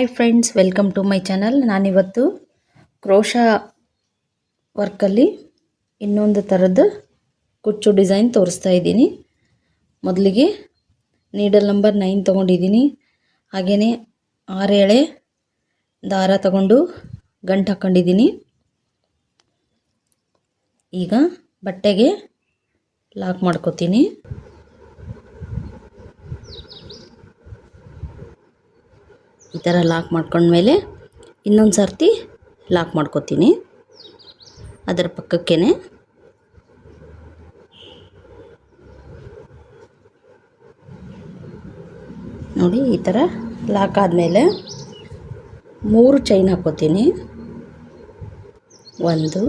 Hi friends, welcome to my channel. ನಾನಿವತ್ತು crochet ವರ್ಕಲ್ಲಿ ಇನ್ನೊಂದು ಥರದ್ದು ಕುಚ್ಚು ಡಿಸೈನ್ ತೋರಿಸ್ತಾ ಇದ್ದೀನಿ. ಮೊದಲಿಗೆ ನೀಡಲ್ ನಂಬರ್ 9 ತೊಗೊಂಡಿದ್ದೀನಿ. ಹಾಗೆಯೇ 6 ಎಳೆ ದಾರ ತಗೊಂಡು ಗಂಟು ಹಾಕ್ಕೊಂಡಿದ್ದೀನಿ. ಈಗ ಬಟ್ಟೆಗೆ ಲಾಕ್ ಮಾಡ್ಕೋತೀನಿ. ಈ ಥರ ಲಾಕ್ ಮಾಡ್ಕೊಂಡ್ಮೇಲೆ ಇನ್ನೊಂದು ಸರ್ತಿ ಲಾಕ್ ಮಾಡ್ಕೋತೀನಿ. ಅದರ ಪಕ್ಕಕ್ಕೇ ನೋಡಿ, ಈ ಥರ ಲಾಕ್ ಆದಮೇಲೆ 3 ಚೈನ್ ಹಾಕ್ಕೋತೀನಿ. 1 2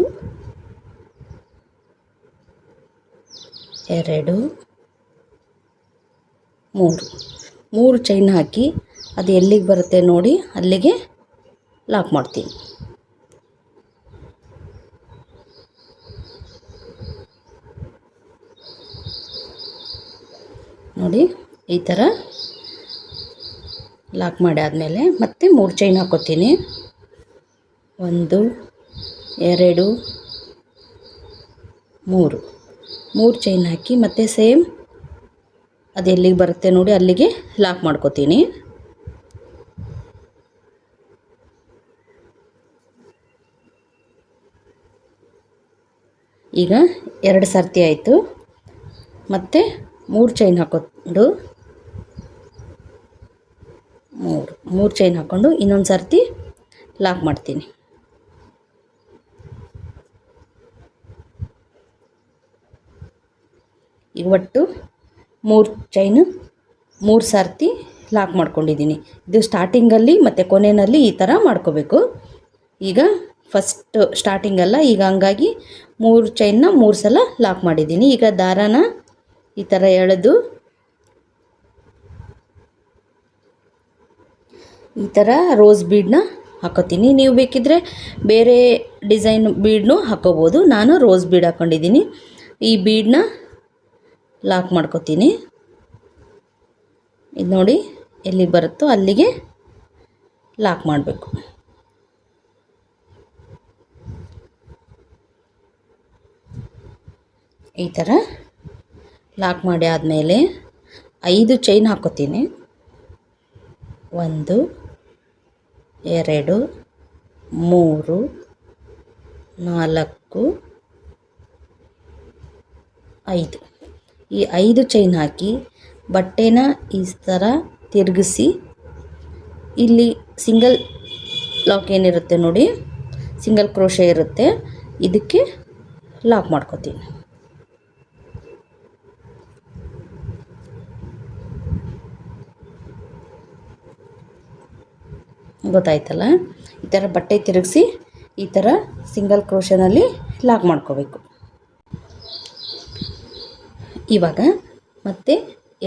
3 ಚೈನ್ ಹಾಕಿ ಅದು ಎಲ್ಲಿಗೆ ಬರುತ್ತೆ ನೋಡಿ ಅಲ್ಲಿಗೆ ಲಾಕ್ ಮಾಡ್ತೀನಿ. ನೋಡಿ, ಈ ಥರ ಲಾಕ್ ಮಾಡಿ ಆದಮೇಲೆ ಮತ್ತೆ 3 ಚೈನ್ ಹಾಕ್ಕೋತೀನಿ. 1 2 3 ಚೈನ್ ಹಾಕಿ ಮತ್ತೆ ಸೇಮ್ ಅದು ಎಲ್ಲಿಗೆ ಬರುತ್ತೆ ನೋಡಿ ಅಲ್ಲಿಗೆ ಲಾಕ್ ಮಾಡ್ಕೋತೀನಿ. ಈಗ 2 ಸರ್ತಿ ಆಯಿತು. ಮತ್ತು 3 ಚೈನ್ ಹಾಕ್ಕೊಂಡು 3 ಚೈನ್ ಹಾಕ್ಕೊಂಡು ಇನ್ನೊಂದು ಸರ್ತಿ ಲಾಕ್ ಮಾಡ್ತೀನಿ. ಈಗ ಒಟ್ಟು 3 ಚೈನು 3 ಸರ್ತಿ ಲಾಕ್ ಮಾಡ್ಕೊಂಡಿದ್ದೀನಿ. ಇದು ಸ್ಟಾರ್ಟಿಂಗಲ್ಲಿ ಮತ್ತು ಕೊನೆಯಲ್ಲಿ ಈ ಥರ ಮಾಡ್ಕೋಬೇಕು. ಈಗ ಫಸ್ಟ್ ಸ್ಟಾರ್ಟಿಂಗಲ್ಲ, ಈಗ ಹಂಗಾಗಿ 3 ಚೈನ್ನ 3 ಸಲ ಲಾಕ್ ಮಾಡಿದ್ದೀನಿ. ಈಗ ದಾರಾನ ಈ ಥರ ಎಳೆದು ಈ ಥರ ರೋಸ್ ಬೀಡನ್ನ ಹಾಕೋತೀನಿ. ನೀವು ಬೇಕಿದ್ದರೆ ಬೇರೆ ಡಿಸೈನ್ ಬೀಡನ್ನೂ ಹಾಕೋಬೋದು. ನಾನು ರೋಸ್ ಬೀಡ್ ಹಾಕ್ಕೊಂಡಿದ್ದೀನಿ. ಈ ಬೀಡನ್ನ ಲಾಕ್ ಮಾಡ್ಕೋತೀನಿ. ಇದು ನೋಡಿ ಎಲ್ಲಿಗೆ ಬರುತ್ತೋ ಅಲ್ಲಿಗೆ ಲಾಕ್ ಮಾಡಬೇಕು. ಈ ಥರ ಲಾಕ್ ಮಾಡಿ ಆದಮೇಲೆ 5 ಚೈನ್ ಹಾಕ್ಕೋತೀನಿ. 1 2 3 4 5 ಈ 5 ಚೈನ್ ಹಾಕಿ ಬಟ್ಟೆನ ಈ ಥರ ತಿರುಗಿಸಿ ಇಲ್ಲಿ ಸಿಂಗಲ್ ಲಾಕ್ ಏನಿರುತ್ತೆ ನೋಡಿ, ಸಿಂಗಲ್ ಕ್ರೋಶೆ ಇರುತ್ತೆ, ಇದಕ್ಕೆ ಲಾಕ್ ಮಾಡ್ಕೋತೀನಿ. ಗೊತ್ತಾಯ್ತಲ್ಲ? ಈ ಥರ ಬಟ್ಟೆ ತಿರುಗಿಸಿ ಈ ಥರ ಸಿಂಗಲ್ ಕ್ರೋಶನಲ್ಲಿ ಲಾಕ್ ಮಾಡ್ಕೋಬೇಕು. ಇವಾಗ ಮತ್ತೆ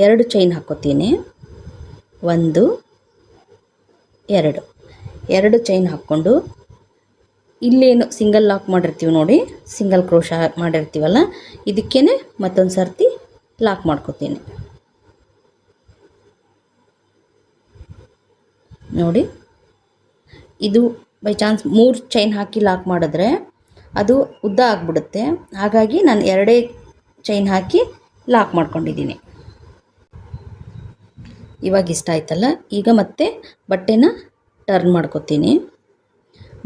2 ಚೈನ್ ಹಾಕ್ಕೋತೀನಿ. 1 2 ಚೈನ್ ಹಾಕ್ಕೊಂಡು ಇಲ್ಲೇನು ಸಿಂಗಲ್ ಲಾಕ್ ಮಾಡಿರ್ತೀವಿ ನೋಡಿ, ಸಿಂಗಲ್ ಕ್ರೋಶ ಮಾಡಿರ್ತೀವಲ್ಲ, ಇದಕ್ಕೇ ಮತ್ತೊಂದು ಸರ್ತಿ ಲಾಕ್ ಮಾಡ್ಕೋತೀನಿ. ನೋಡಿ, ಇದು by chance 3 chain hockey lock ಮಾಡಿದ್ರೆ ಅದು ಉದ್ದ ಆಗಿಬಿಡುತ್ತೆ. ಹಾಗಾಗಿ ನಾನು 2 ಚೈನ್ ಹಾಕಿ ಲಾಕ್ ಮಾಡ್ಕೊಂಡಿದ್ದೀನಿ. ಇವಾಗ ಇಷ್ಟ ಆಯ್ತಲ್ಲ? ಈಗ ಮತ್ತೆ ಬಟ್ಟೆನ ಟರ್ನ್ ಮಾಡ್ಕೋತೀನಿ.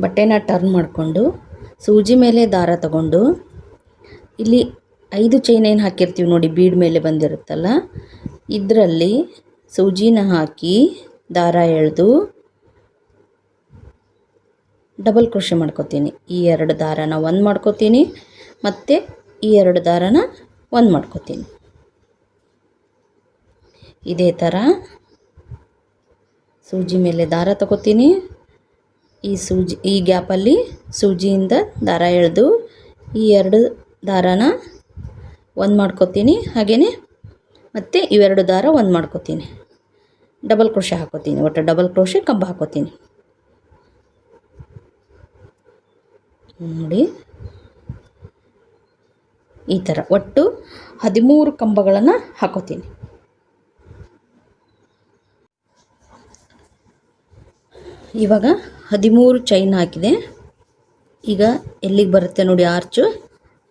ಬಟ್ಟೆನ ಟರ್ನ್ ಮಾಡಿಕೊಂಡು ಸೂಜಿ ಮೇಲೆ ದಾರ ತಗೊಂಡು ಇಲ್ಲಿ 5 ಚೈನ್ ಏನು ಹಾಕಿರ್ತೀವಿ ನೋಡಿ, ಬೀಡ್ ಮೇಲೆ ಬಂದಿರುತ್ತಲ್ಲ, ಇದರಲ್ಲಿ ಸೂಜಿನ ಹಾಕಿ ದಾರ ಎಳೆದು ಡಬಲ್ ಕ್ರೋಶೆ ಮಾಡ್ಕೋತೀನಿ. ಈ 2 ದಾರನ 1 ಮಾಡ್ಕೋತೀನಿ, ಮತ್ತು ಈ 2 ದಾರನ 1 ಮಾಡ್ಕೋತೀನಿ. ಇದೇ ಥರ ಸೂಜಿ ಮೇಲೆ ದಾರ ತಗೋತೀನಿ. ಈ ಗ್ಯಾಪಲ್ಲಿ ಸೂಜಿಯಿಂದ ದಾರ ಎಳೆದು ಈ 2 ದಾರನ 1 ಮಾಡ್ಕೋತೀನಿ. ಹಾಗೆಯೇ ಮತ್ತು ಇವೆರಡು ದಾರ 1 ಮಾಡ್ಕೋತೀನಿ. ಡಬಲ್ ಕ್ರೋಶೆ ಹಾಕೋತೀನಿ. ಒಟ್ಟು ಡಬಲ್ ಕ್ರೋಶೆ ಕಂಬ ಹಾಕೋತೀನಿ. ನೋಡಿ, ಈ ಥರ ಒಟ್ಟು 13 ಕಂಬಗಳನ್ನು ಹಾಕೋತೀನಿ. ಇವಾಗ 13 ಚೈನ್ ಹಾಕಿದೆ. ಈಗ ಎಲ್ಲಿಗೆ ಬರುತ್ತೆ ನೋಡಿ ಆರ್ಚು,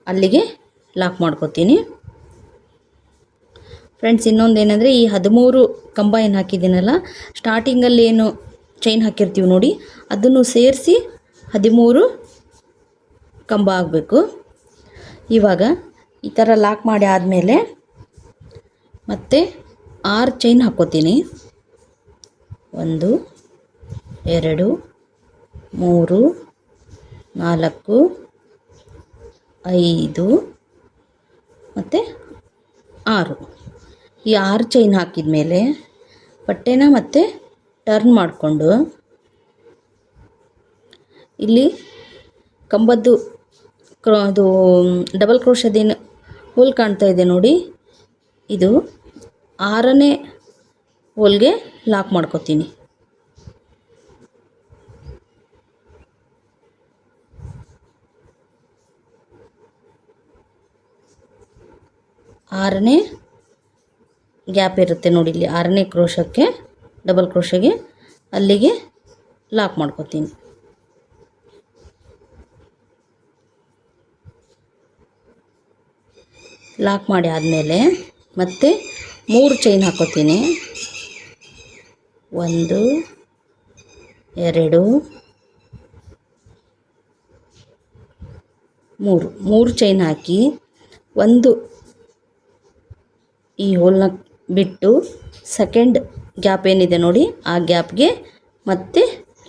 ಅಲ್ಲಿಗೆ ಲಾಕ್ ಮಾಡ್ಕೊತೀನಿ. ಫ್ರೆಂಡ್ಸ್, ಇನ್ನೊಂದು ಏನಂದರೆ, ಈ 13 ಕಂಬ ಏನು ಹಾಕಿದ್ದೀನಲ್ಲ, ಸ್ಟಾರ್ಟಿಂಗಲ್ಲಿ ಏನು ಚೈನ್ ಹಾಕಿರ್ತೀವಿ ನೋಡಿ, ಅದನ್ನು ಸೇರಿಸಿ 13 ಕಂಬ ಆಗಬೇಕು. ಇವಾಗ ಈ ಥರ ಲಾಕ್ ಮಾಡಿ ಆದಮೇಲೆ ಮತ್ತೆ 6 ಚೈನ್ ಹಾಕ್ಕೋತೀನಿ. 1 2 3 4 5 ಮತ್ತು 6. ಈ 6 ಚೈನ್ ಹಾಕಿದ ಮೇಲೆ ಬಟ್ಟೆನ ಮತ್ತೆ ಟರ್ನ್ ಮಾಡಿಕೊಂಡು ಇಲ್ಲಿ ಕಂಬದ್ದು ಅದು ಡಬಲ್ ಕ್ರೋಶದೇನು ಹೋಲ್ ಕಾಣ್ತಾ ಇದೆ ನೋಡಿ, ಇದು 6ನೇ ಹೋಲ್ಗೆ ಲಾಕ್ ಮಾಡ್ಕೊತೀನಿ. ಆರನೇ ಗ್ಯಾಪ್ ಇರುತ್ತೆ ನೋಡಿ, ಇಲ್ಲಿ 6ನೇ ಕ್ರೋಶಕ್ಕೆ ಡಬಲ್ ಕ್ರೋಶಗೆ ಅಲ್ಲಿಗೆ ಲಾಕ್ ಮಾಡ್ಕೊತೀನಿ. ಲಾಕ್ ಮಾಡಿ ಆದಮೇಲೆ ಮತ್ತೆ 3 ಚೈನ್ ಹಾಕ್ಕೋತೀನಿ. 1 2 3 ಚೈನ್ ಹಾಕಿ ಒಂದು ಈ ಹೋಲ್ನ ಬಿಟ್ಟು ಸೆಕೆಂಡ್ ಗ್ಯಾಪ್ ಏನಿದೆ ನೋಡಿ, ಆ ಗ್ಯಾಪ್ಗೆ ಮತ್ತೆ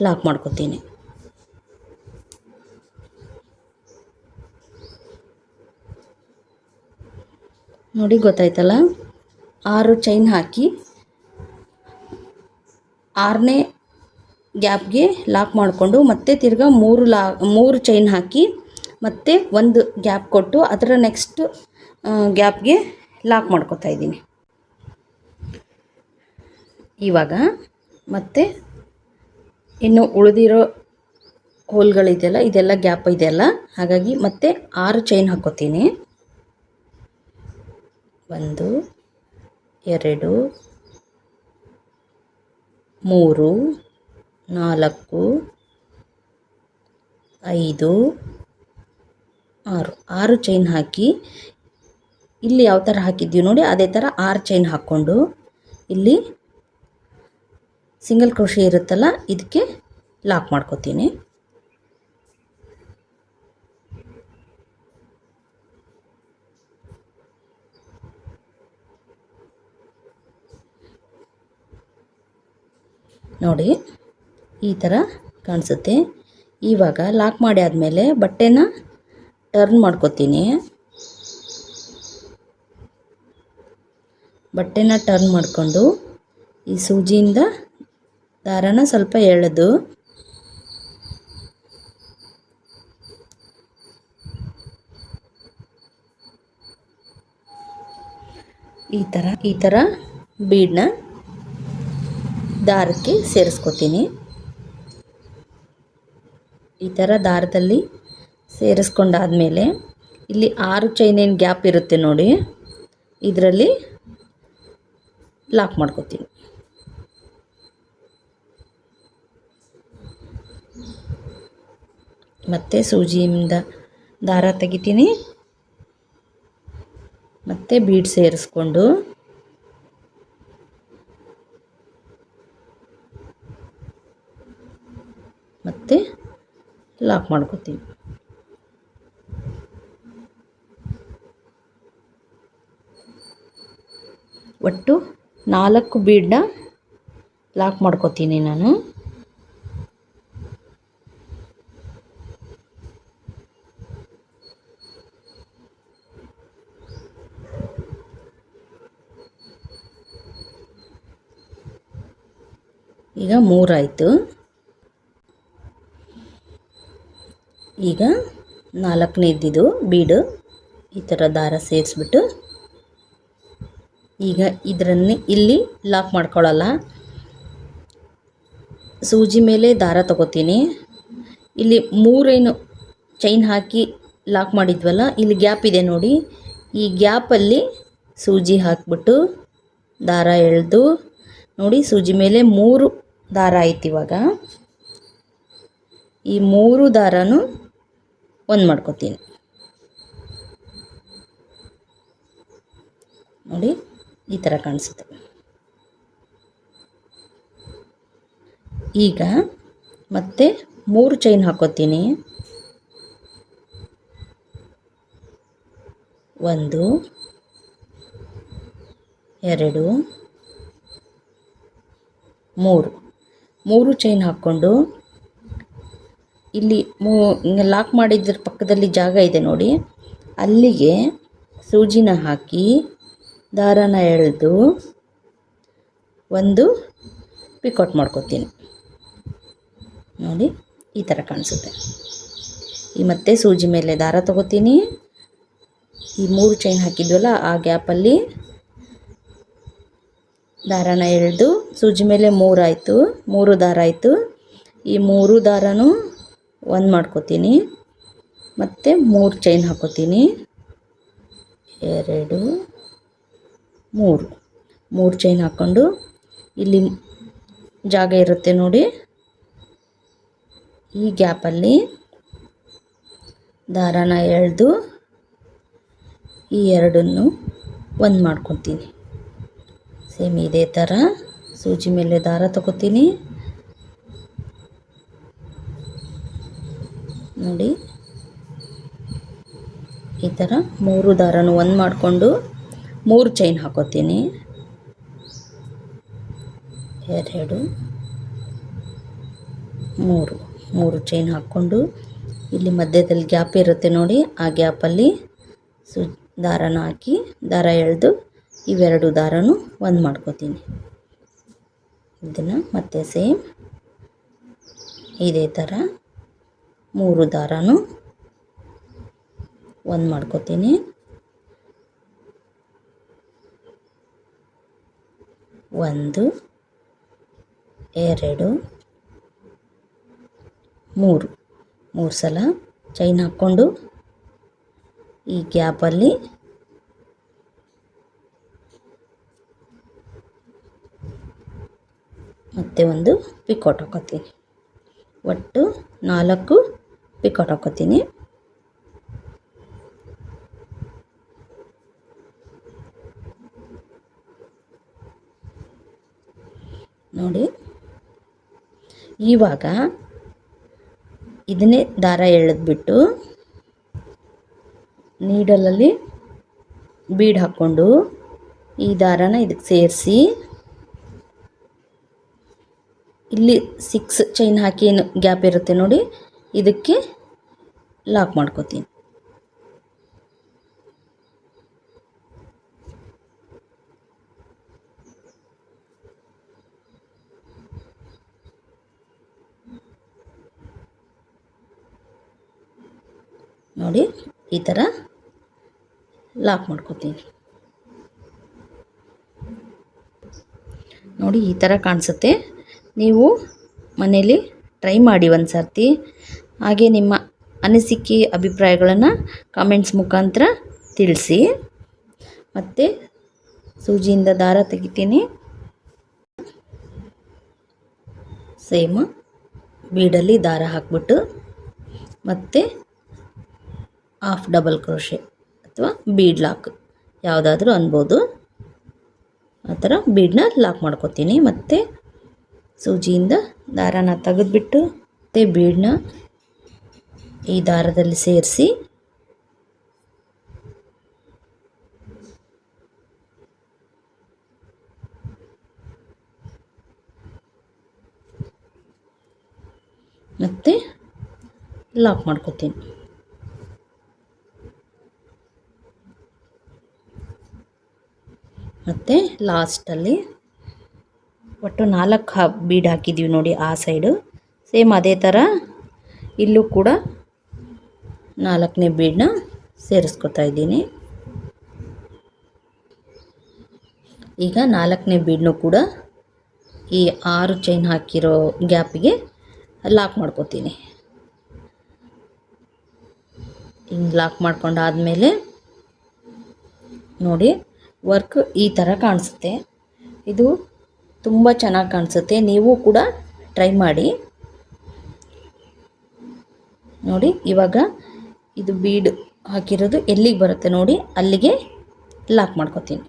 ಲಾಕ್ ಮಾಡ್ಕೊತೀನಿ. ನೋಡಿ ಗೊತ್ತಾಯ್ತಲ್ಲ, 6 ಚೈನ್ ಹಾಕಿ 6ನೇ ಗ್ಯಾಪ್ಗೆ ಲಾಕ್ ಮಾಡಿಕೊಂಡು ಮತ್ತೆ ತಿರ್ಗಾ 3 ಚೈನ್ ಹಾಕಿ ಮತ್ತೆ ಒಂದು ಗ್ಯಾಪ್ ಕೊಟ್ಟು ಅದರ ನೆಕ್ಸ್ಟ್ ಗ್ಯಾಪ್ಗೆ ಲಾಕ್ ಮಾಡ್ಕೊತಾ ಇದ್ದೀನಿ. ಇವಾಗ ಮತ್ತೆ ಇನ್ನು ಉಳಿದಿರೋ ಹೋಲ್ಗಳಿದೆಯಲ್ಲ, ಇದೆಲ್ಲ ಗ್ಯಾಪ್ ಇದೆಯಲ್ಲ, ಹಾಗಾಗಿ ಮತ್ತೆ 6 ಚೈನ್ ಹಾಕ್ಕೋತೀನಿ. 1 2 3 4 5 6 ಚೈನ್ ಹಾಕಿ ಇಲ್ಲಿ ಯಾವ ಥರ ಹಾಕಿದ್ದೀವಿ ನೋಡಿ, ಅದೇ ಥರ 6 ಚೈನ್ ಹಾಕ್ಕೊಂಡು ಇಲ್ಲಿ ಸಿಂಗಲ್ ಕ್ರೋಶೆ ಇರುತ್ತಲ್ಲ, ಇದಕ್ಕೆ ಲಾಕ್ ಮಾಡ್ಕೊತೀನಿ. ನೋಡಿ ಈ ಥರ ಕಾಣಿಸುತ್ತೆ. ಇವಾಗ ಲಾಕ್ ಮಾಡಿ ಆದಮೇಲೆ ಬಟ್ಟೆನ ಟರ್ನ್ ಮಾಡ್ಕೊತೀನಿ. ಬಟ್ಟೆನ ಟರ್ನ್ ಮಾಡಿಕೊಂಡು ಈ ಸೂಜಿಯಿಂದ ದಾರನ ಸ್ವಲ್ಪ ಎಳೆದು ಈ ಥರ ಬೀಡನ್ನ ದಾರಕ್ಕೆ ಸೇರಿಸ್ಕೊತೀನಿ. ಈ ಥರ ದಾರದಲ್ಲಿ ಸೇರಿಸ್ಕೊಂಡಾದಮೇಲೆ ಇಲ್ಲಿ 6 ಚೈನ್ ಏನು ಗ್ಯಾಪ್ ಇರುತ್ತೆ ನೋಡಿ, ಇದರಲ್ಲಿ ಲಾಕ್ ಮಾಡ್ಕೊತೀನಿ. ಮತ್ತು ಸೂಜಿಯಿಂದ ದಾರ ತೆಗಿತೀನಿ, ಮತ್ತು ಬೀಡ್ ಸೇರಿಸ್ಕೊಂಡು ಮತ್ತು ಲಾಕ್ ಮಾಡ್ಕೊತೀನಿ. ಒಟ್ಟು 4 ಬೀಡನ್ನ ಲಾಕ್ ಮಾಡ್ಕೊತೀನಿ ನಾನು. ಈಗ 3 ಆಯಿತು. ಈಗ 4ನೇ ಇದ್ದಿದ್ದು ಬೀಡು ಈ ಥರ ದಾರ ಸೇರಿಸ್ಬಿಟ್ಟು ಈಗ ಇದರನ್ನೇ ಇಲ್ಲಿ ಲಾಕ್ ಮಾಡ್ಕೊಳ್ಳಲ್ಲ, ಸೂಜಿ ಮೇಲೆ ದಾರ ತಗೋತೀನಿ. ಇಲ್ಲಿ 3 ಏನು ಚೈನ್ ಹಾಕಿ ಲಾಕ್ ಮಾಡಿದ್ವಲ್ಲ, ಇಲ್ಲಿ ಗ್ಯಾಪ್ ಇದೆ ನೋಡಿ, ಈ ಗ್ಯಾಪಲ್ಲಿ ಸೂಜಿ ಹಾಕಿಬಿಟ್ಟು ದಾರ ಎಳೆದು ನೋಡಿ, ಸೂಜಿ ಮೇಲೆ 3 ದಾರ ಆಯ್ತು. ಇವಾಗ ಈ 3 ದಾರನೂ ಒಂದು ಮಾಡ್ಕೊತೀನಿ. ನೋಡಿ ಈ ಥರ ಕಾಣಿಸುತ್ತೆ. ಈಗ ಮತ್ತೆ 3 ಚೈನ್ ಹಾಕೋತೀನಿ. 1 2 3 ಚೈನ್ ಹಾಕ್ಕೊಂಡು ಇಲ್ಲಿ ಲಾಕ್ ಮಾಡಿದ್ರ ಪಕ್ಕದಲ್ಲಿ ಜಾಗ ಇದೆ ನೋಡಿ, ಅಲ್ಲಿಗೆ ಸೂಜಿನ ಹಾಕಿ ದಾರನ ಎಳೆದು ಒಂದು ಪಿಕೌಟ್ ಮಾಡ್ಕೊತೀನಿ. ನೋಡಿ ಈ ಥರ ಕಾಣಿಸುತ್ತೆ. ಈ ಮತ್ತೆ ಸೂಜಿ ಮೇಲೆ ದಾರ ತಗೋತೀನಿ. ಈ 3 ಚೈನ್ ಹಾಕಿದ್ವಲ್ಲ ಆ ಗ್ಯಾಪಲ್ಲಿ ದಾರನ ಎಳೆದು ಸೂಜಿ ಮೇಲೆ 3 ಆಯಿತು, 3 ದಾರ ಆಯಿತು. ಈ 3 ದಾರನೂ ಒಂದು ಮಾಡ್ಕೊತೀನಿ. ಮತ್ತು 3 ಚೈನ್ ಹಾಕೋತೀನಿ. 2 3 ಚೈನ್ ಹಾಕ್ಕೊಂಡು ಇಲ್ಲಿ ಜಾಗ ಇರುತ್ತೆ ನೋಡಿ, ಈ ಗ್ಯಾಪಲ್ಲಿ ದಾರನ ಎಳೆದು ಈ ಎರಡನ್ನು ಒಂದು ಮಾಡ್ಕೊತೀನಿ. ಸೇಮ್ ಇದೇ ಥರ ಸೂಜಿ ಮೇಲೆ ದಾರ ತಗೋತೀನಿ. ನೋಡಿ ಈ ಥರ 3 ದಾರನೂ ಒಂದು ಮಾಡಿಕೊಂಡು 3 ಚೈನ್ ಹಾಕೋತೀನಿ. 2 3 ಚೈನ್ ಹಾಕ್ಕೊಂಡು ಇಲ್ಲಿ ಮಧ್ಯದಲ್ಲಿ ಗ್ಯಾಪ್ ಇರುತ್ತೆ ನೋಡಿ, ಆ ಗ್ಯಾಪಲ್ಲಿ ದಾರನ ಹಾಕಿ ದಾರ ಎಳೆದು ಇವೆರಡು ದಾರನೂ ಒಂದು ಮಾಡ್ಕೋತೀನಿ. ಇದನ್ನು ಮತ್ತೆ ಸೇಮ್ ಇದೇ ಥರ 3 ದಾರನೂ ಒಂದು ಮಾಡ್ಕೋತೀನಿ. 1 2 3 ಸಲ ಚೈನ್ ಹಾಕ್ಕೊಂಡು ಈ ಗ್ಯಾಪಲ್ಲಿ ಮತ್ತೆ ಒಂದು ಪಿಕೌಟ್ ಹಾಕೋತೀನಿ. ಒಟ್ಟು 4 ಪಿಕೌಟ್ ಹಾಕೋತೀನಿ. ನೋಡಿ ಇವಾಗ ಇದನ್ನೇ ದಾರ ಎಳೆದ್ಬಿಟ್ಟು ನೀಡಲಲ್ಲಿ ಬೀಡ್ ಹಾಕ್ಕೊಂಡು ಈ ದಾರನ ಇದಕ್ಕೆ ಸೇರಿಸಿ ಇಲ್ಲಿ 6 ಚೈನ್ ಹಾಕಿ ಏನು ಗ್ಯಾಪ್ ಇರುತ್ತೆ ನೋಡಿ, ಇದಕ್ಕೆ ಲಾಕ್ ಮಾಡ್ಕೋತೀನಿ. ನೋಡಿ ಈ ಥರ ಲಾಕ್ ಮಾಡ್ಕೋತೀನಿ. ನೋಡಿ ಈ ಥರ ಕಾಣಿಸುತ್ತೆ. ನೀವು ಮನೇಲಿ ಟ್ರೈ ಮಾಡಿ ಒಂದು ಸರ್ತಿ. ಹಾಗೆ ನಿಮ್ಮ ಅನಿಸಿಕೆ ಅಭಿಪ್ರಾಯಗಳನ್ನು ಕಾಮೆಂಟ್ಸ್ ಮುಖಾಂತರ ತಿಳಿಸಿ. ಮತ್ತು ಸೂಜಿಯಿಂದ ದಾರ ತೆಗಿತೀನಿ. ಸೇಮ್ ಬೀಡಲ್ಲಿ ದಾರ ಹಾಕ್ಬಿಟ್ಟು ಮತ್ತು ಹಾಫ್ ಡಬಲ್ ಕ್ರೋಶೆ ಅಥವಾ ಬೀಡ್ ಲಾಕ್ ಯಾವುದಾದ್ರೂ ಅನ್ಬೋದು, ಆ ಥರ ಬೀಡನ್ನ ಲಾಕ್ ಮಾಡ್ಕೋತೀನಿ. ಮತ್ತು ಸೂಜಿಯಿಂದ ದಾರನ ತೆಗೆದುಬಿಟ್ಟು ಮತ್ತು ಬೀಡನ್ನ ಈ ದಾರದಲ್ಲಿ ಸೇರಿಸಿ ಮತ್ತು ಲಾಕ್ ಮಾಡ್ಕೋತೀನಿ. ಮತ್ತು ಲಾಸ್ಟಲ್ಲಿ ಒಟ್ಟು 4 ಬೀಡ್ ಹಾಕಿದ್ದೀವಿ ನೋಡಿ ಆ ಸೈಡು. ಸೇಮ್ ಅದೇ ಥರ ಇಲ್ಲೂ ಕೂಡ 4ನೇ ಬೀಡನ್ನ ಸೇರಿಸ್ಕೊತಾ ಇದ್ದೀನಿ. ಈಗ 4ನೇ ಬೀಡನ್ನು ಕೂಡ ಈ 6 ಚೈನ್ ಹಾಕಿರೋ ಗ್ಯಾಪಿಗೆ ಲಾಕ್ ಮಾಡ್ಕೋತೀನಿ. ಹಿಂಗೆ ಲಾಕ್ ಮಾಡ್ಕೊಂಡಾದಮೇಲೆ ನೋಡಿ ವರ್ಕ್ ಈ ಥರ ಕಾಣಿಸುತ್ತೆ. ಇದು ತುಂಬ ಚೆನ್ನಾಗಿ ಕಾಣಿಸುತ್ತೆ. ನೀವು ಕೂಡ ಟ್ರೈ ಮಾಡಿ. ನೋಡಿ ಇವಾಗ ಇದು ಬೀಡ್ ಹಾಕಿರೋದು ಎಲ್ಲಿಗೆ ಬರುತ್ತೆ ನೋಡಿ ಅಲ್ಲಿಗೆ ಲಾಕ್ ಮಾಡ್ಕೊತೀನಿ.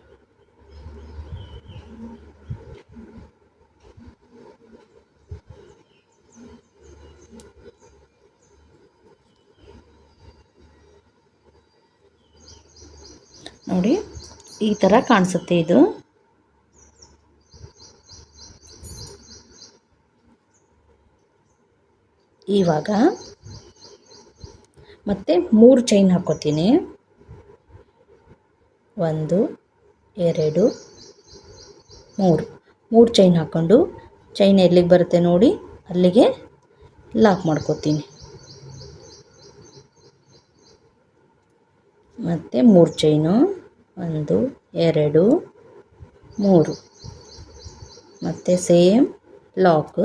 ನೋಡಿ ಈ ಥರ ಕಾಣಿಸುತ್ತೆ ಇದು. ಇವಾಗ ಮತ್ತೆ 3 ಚೈನ್ ಹಾಕ್ಕೋತೀನಿ. 1 2 3 ಚೈನ್ ಹಾಕ್ಕೊಂಡು ಚೈನ್ ಎಲ್ಲಿಗೆ ಬರುತ್ತೆ ನೋಡಿ ಅಲ್ಲಿಗೆ ಲಾಕ್ ಮಾಡ್ಕೋತೀನಿ. ಮತ್ತು 3 ಚೈನು 1 2 3 ಮತ್ತು ಸೇಮ್ ಲಾಕ್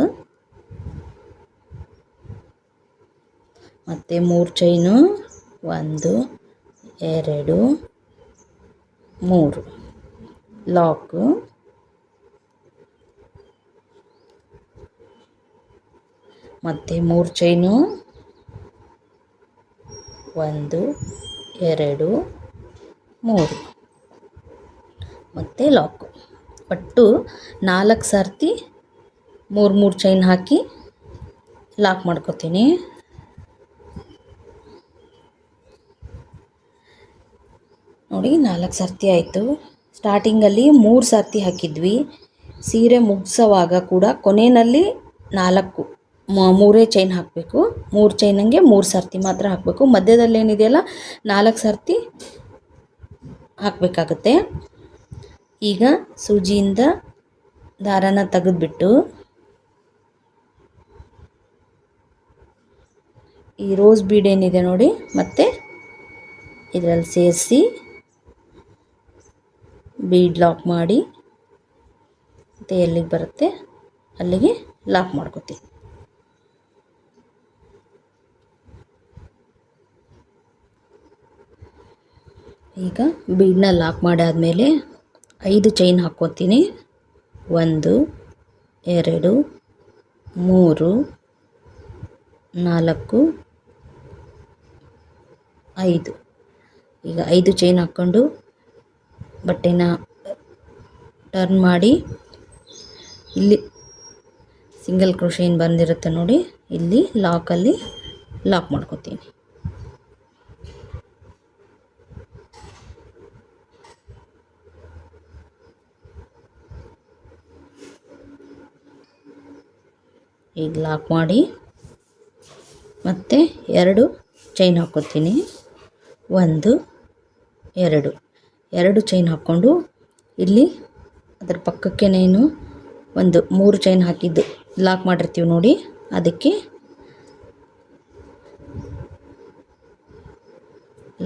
ಮತ್ತು 3 ಚೈನು 1 2 3 ಲಾಕು ಮತ್ತು 3 ಚೈನು 1 2 3 ಮತ್ತು ಲಾಕು. ಒಟ್ಟು 4 ಸರ್ತಿ 3 ಚೈನ್ ಹಾಕಿ ಲಾಕ್ ಮಾಡ್ಕೊತೀನಿ. ನೋಡಿ 4 ಸರ್ತಿ ಆಯಿತು. ಸ್ಟಾರ್ಟಿಂಗಲ್ಲಿ 3 ಸರ್ತಿ ಹಾಕಿದ್ವಿ. ಸೀರೆ ಮುಗಿಸೋವಾಗ ಕೂಡ ಕೊನೆಯಲ್ಲಿ 3 ಚೈನ್ ಹಾಕಬೇಕು. 3 ಚೈನಂಗೆ 3 ಸರ್ತಿ ಮಾತ್ರ ಹಾಕಬೇಕು. ಮಧ್ಯದಲ್ಲಿ ಏನಿದೆಯಲ್ಲ 4 ಸರ್ತಿ ಹಾಕಬೇಕಾಗುತ್ತೆ. ಈಗ ಸೂಜಿಯಿಂದ ದಾರನ ತೆಗೆದುಬಿಟ್ಟು ಈ ರೋಸ್ ಬೀಡ್ ಏನಿದೆ ನೋಡಿ ಮತ್ತೆ ಇದರಲ್ಲಿ ಸೇರಿಸಿ ಬೀಡ್ ಲಾಕ್ ಮಾಡಿ ಮತ್ತು ಎಲ್ಲಿಗೆ ಬರುತ್ತೆ ಅಲ್ಲಿಗೆ ಲಾಕ್ ಮಾಡ್ಕೊತೀನಿ. ಈಗ ಬೀಡನ್ನ ಲಾಕ್ ಮಾಡಾದಮೇಲೆ 5 ಚೈನ್ ಹಾಕ್ಕೋತೀನಿ. 1 2 3 4 5. ಈಗ 5 ಚೈನ್ ಹಾಕ್ಕೊಂಡು ಬಟ್ಟೆನ ಟರ್ನ್ ಮಾಡಿ ಇಲ್ಲಿ ಸಿಂಗಲ್ ಕ್ರೋಶೆ ಏನು ಬಂದಿರುತ್ತೆ ನೋಡಿ ಇಲ್ಲಿ ಲಾಕಲ್ಲಿ ಲಾಕ್ ಮಾಡ್ಕೊತೀನಿ. ಈಗ ಲಾಕ್ ಮಾಡಿ ಮತ್ತೆ 2 ಚೈನ್ ಹಾಕ್ಕೋತೀನಿ. 1 2 ಚೈನ್ ಹಾಕ್ಕೊಂಡು ಇಲ್ಲಿ ಅದರ ಪಕ್ಕಕ್ಕೇನೇನು ಒಂದು 3 ಚೈನ್ ಹಾಕಿದ್ದು ಲಾಕ್ ಮಾಡಿರ್ತೀವಿ ನೋಡಿ ಅದಕ್ಕೆ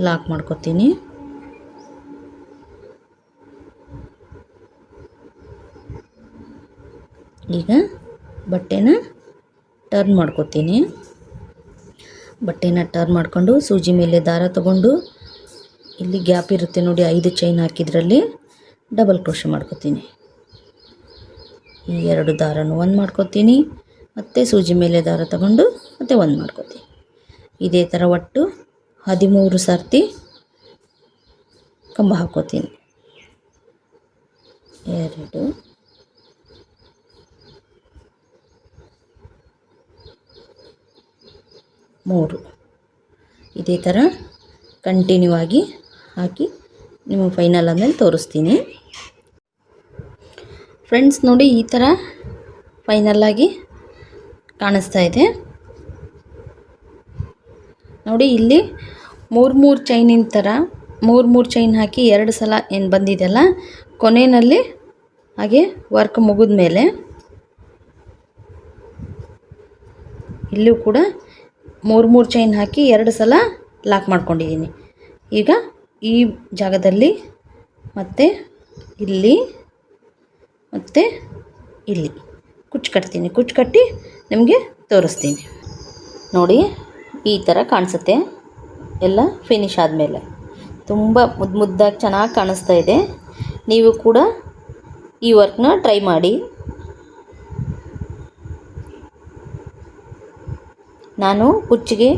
ಲಾಕ್ ಮಾಡ್ಕೊತೀನಿ. ಈಗ ಬಟ್ಟೆನ ಟರ್ನ್ ಮಾಡ್ಕೊತೀನಿ. ಬಟ್ಟೆನ ಟರ್ನ್ ಮಾಡಿಕೊಂಡು ಸೂಜಿ ಮೇಲೆ ದಾರ ತಗೊಂಡು ಇಲ್ಲಿ ಗ್ಯಾಪ್ ಇರುತ್ತೆ ನೋಡಿ 5 ಚೈನ್ ಹಾಕಿದ್ರಲ್ಲಿ ಡಬಲ್ ಕ್ರೋಶೆ ಮಾಡ್ಕೊತೀನಿ. ಈ 2 ದಾರನೂ ಒಂದು ಮಾಡ್ಕೊತೀನಿ ಮತ್ತು ಸೂಜಿ ಮೇಲೆ ದಾರ ತಗೊಂಡು ಮತ್ತೆ ಒಂದು ಮಾಡ್ಕೊತೀನಿ. ಇದೇ ಥರ ಒಟ್ಟು 13 ಸರ್ತಿ ಕಂಬ ಹಾಕ್ಕೋತೀನಿ. 2 3 ಇದೇ ಥರ ಕಂಟಿನ್ಯೂ ಆಗಿ ಹಾಕಿ ನಿಮಗೆ ಫೈನಲ್ ಆದಮೇಲೆ ತೋರಿಸ್ತೀನಿ. ಫ್ರೆಂಡ್ಸ್ ನೋಡಿ ಈ ಥರ ಫೈನಲ್ಲಾಗಿ ಕಾಣಿಸ್ತಾ ಇದೆ ನೋಡಿ. ಇಲ್ಲಿ 3 ಚೈನಿನ ಥರ 3 ಚೈನ್ ಹಾಕಿ 2 ಸಲ ಏನು ಬಂದಿದೆಯಲ್ಲ ಕೊನೆಯಲ್ಲಿ ಹಾಗೆ ವರ್ಕ್ ಮುಗಿದ ಮೇಲೆ ಇಲ್ಲೂ ಕೂಡ 3 ಚೈನ್ ಹಾಕಿ 2 ಸಲ ಲಾಕ್ ಮಾಡ್ಕೊಂಡಿದ್ದೀನಿ. ಈಗ ಈ ಜಾಗದಲ್ಲಿ ಮತ್ತು ಇಲ್ಲಿ ಮತ್ತು ಇಲ್ಲಿ ಕುಚ್ಚು ಕಟ್ತೀನಿ. ಕುಚ್ಚು ಕಟ್ಟಿ ನಿಮಗೆ ತೋರಿಸ್ತೀನಿ ನೋಡಿ. ಈ ಥರ ಕಾಣಿಸುತ್ತೆ ಎಲ್ಲ ಫಿನಿಶ್ ಆದಮೇಲೆ. ತುಂಬ ಮುದ್ದಾಗಿ ಚೆನ್ನಾಗಿ ಕಾಣಿಸ್ತಾ ಇದೆ. ನೀವು ಕೂಡ ಈ ವರ್ಕ್ನ ಟ್ರೈ ಮಾಡಿ. ನಾನು ಕುಚ್ಚಿಗೆ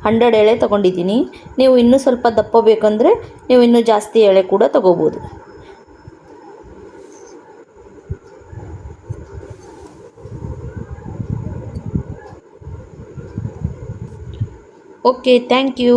100 ಎಳೆ ತೊಗೊಂಡಿದ್ದೀನಿ. ನೀವು ಇನ್ನೂ ಸ್ವಲ್ಪ ದಪ್ಪ ಬೇಕಂದರೆ ನೀವು ಇನ್ನೂ ಜಾಸ್ತಿ ಎಳೆ ಕೂಡ ತೊಗೋಬೋದು. Okay, thank you.